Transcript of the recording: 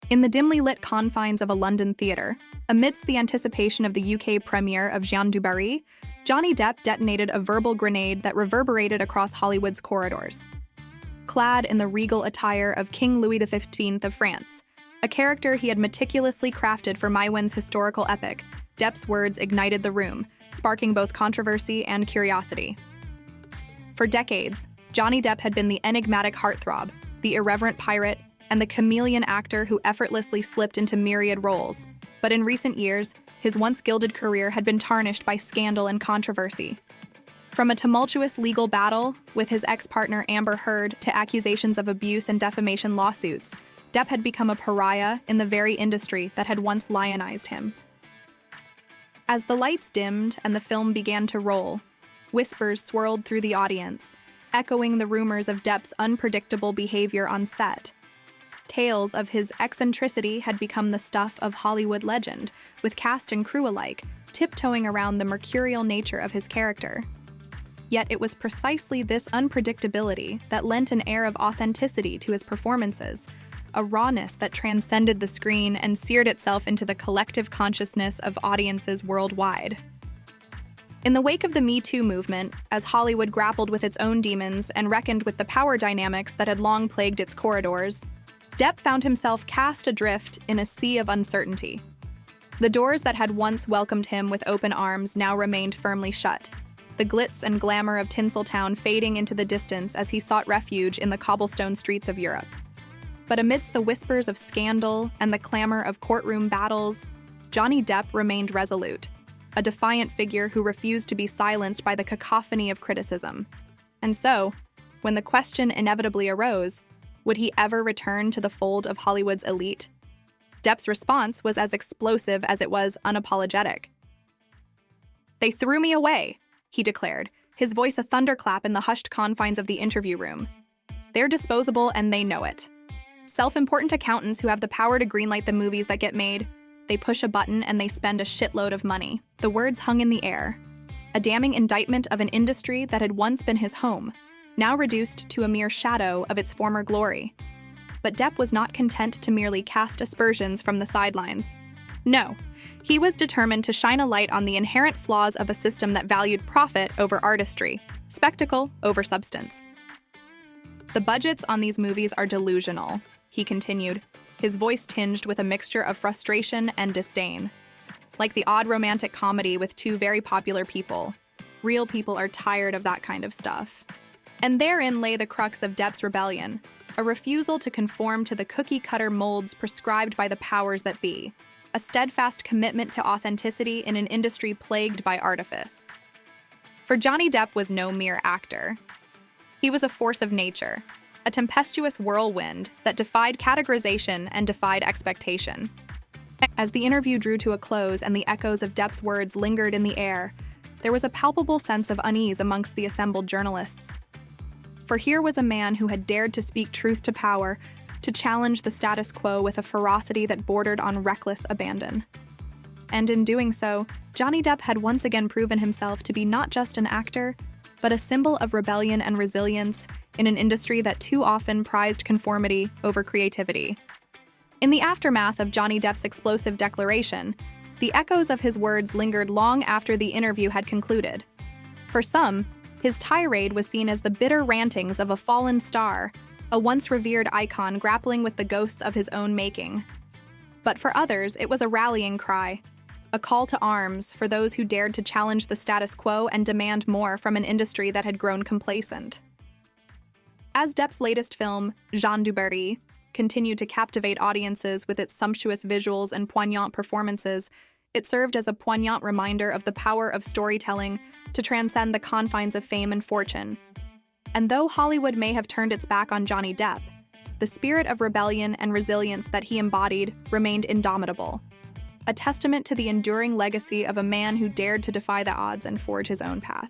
In the dimly lit confines of a London theatre, amidst the anticipation of the UK premiere of Jean du Barry, Johnny Depp detonated a verbal grenade that reverberated across Hollywood's corridors. Clad in the regal attire of King Louis XV of France, a character he had meticulously crafted for Maiwen's historical epic, Depp's words ignited the room, sparking both controversy and curiosity. For decades, Johnny Depp had been the enigmatic heartthrob, the irreverent pirate, and the chameleon actor who effortlessly slipped into myriad roles. But in recent years, his once gilded career had been tarnished by scandal and controversy. From a tumultuous legal battle with his ex-partner Amber Heard to accusations of abuse and defamation lawsuits, Depp had become a pariah in the very industry that had once lionized him. As the lights dimmed and the film began to roll, whispers swirled through the audience, echoing the rumors of Depp's unpredictable behavior on set. Tales of his eccentricity had become the stuff of Hollywood legend, with cast and crew alike tiptoeing around the mercurial nature of his character. Yet it was precisely this unpredictability that lent an air of authenticity to his performances, a rawness that transcended the screen and seared itself into the collective consciousness of audiences worldwide. In the wake of the Me Too movement, as Hollywood grappled with its own demons and reckoned with the power dynamics that had long plagued its corridors, Depp found himself cast adrift in a sea of uncertainty. The doors that had once welcomed him with open arms now remained firmly shut, the glitz and glamour of Tinseltown fading into the distance as he sought refuge in the cobblestone streets of Europe. But amidst the whispers of scandal and the clamor of courtroom battles, Johnny Depp remained resolute, a defiant figure who refused to be silenced by the cacophony of criticism. And so, when the question inevitably arose, would he ever return to the fold of Hollywood's elite? Depp's response was as explosive as it was unapologetic. "They threw me away," he declared, his voice a thunderclap in the hushed confines of the interview room. "They're disposable and they know it. Self-important accountants who have the power to greenlight the movies that get made, they push a button and they spend a shitload of money." The words hung in the air, a damning indictment of an industry that had once been his home, now reduced to a mere shadow of its former glory. But Depp was not content to merely cast aspersions from the sidelines. No, he was determined to shine a light on the inherent flaws of a system that valued profit over artistry, spectacle over substance. "The budgets on these movies are delusional," he continued, his voice tinged with a mixture of frustration and disdain. Like the odd romantic comedy with two very popular people, real people are tired of that kind of stuff. And therein lay the crux of Depp's rebellion, a refusal to conform to the cookie-cutter molds prescribed by the powers that be, a steadfast commitment to authenticity in an industry plagued by artifice. For Johnny Depp was no mere actor. He was a force of nature, a tempestuous whirlwind that defied categorization and defied expectation. As the interview drew to a close and the echoes of Depp's words lingered in the air, there was a palpable sense of unease amongst the assembled journalists. For here was a man who had dared to speak truth to power, to challenge the status quo with a ferocity that bordered on reckless abandon. And in doing so, Johnny Depp had once again proven himself to be not just an actor, but a symbol of rebellion and resilience in an industry that too often prized conformity over creativity. In the aftermath of Johnny Depp's explosive declaration, the echoes of his words lingered long after the interview had concluded. For some, his tirade was seen as the bitter rantings of a fallen star, a once revered icon grappling with the ghosts of his own making. But for others, it was a rallying cry, a call to arms for those who dared to challenge the status quo and demand more from an industry that had grown complacent. As Depp's latest film, Jean du Barry, continued to captivate audiences with its sumptuous visuals and poignant performances, it served as a poignant reminder of the power of storytelling to transcend the confines of fame and fortune. And though Hollywood may have turned its back on Johnny Depp, the spirit of rebellion and resilience that he embodied remained indomitable, a testament to the enduring legacy of a man who dared to defy the odds and forge his own path.